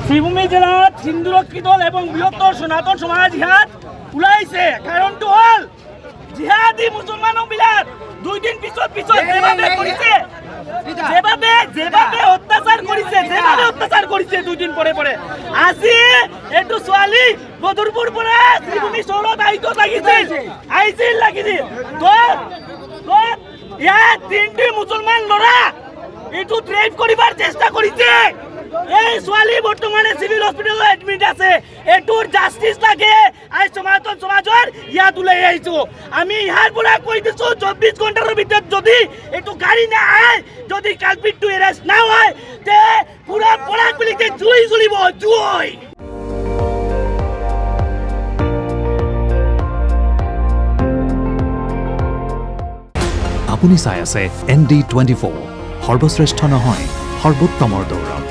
শ্রীভূমি জেলাত হিন্দুরক্ষী দল এবং বৃহত্তর সনাতন সমাজ জিহাদ ওলাইছে। কাৰণটো হল জিহাদি মুছলমান বিলাক 2 দিন পিছত যেভাবে কৰিছে, যেভাবে অত্যাচার কৰিছে 2 দিন পরে আজি এইটো ছোৱালী বদরপুর পৰা শ্রীভূমি চৌৰত আহিছিল লাগিছিল ইয়াত 3টি মুছলমান ল'ৰা এইটো ট্ৰেপ কৰিবার চেষ্টা কৰিছে। এই ছোৱালী বৰ্তমানে সিভিল হস্পিটেলত এডমিট আছে। এটোৰ জাস্টিস লাগে। আই সনাতন সমাজৰ ইয়াত ওলাই আহিছো। আমি ইয়াৰ পৰা কৈ দিছো 24 ঘণ্টাৰ ভিতৰত যদি এইটো গাড়ী না আহে, যদি কালপিটটো এৰেষ্ট না হয়, তে পুৰা পৰাক পিলিতে জুই জ্বলিব জুই। আপুনি চাই আছে ND24, সৰ্বশ্ৰেষ্ঠ নহয় সৰ্বোত্তমৰ দৌৰত।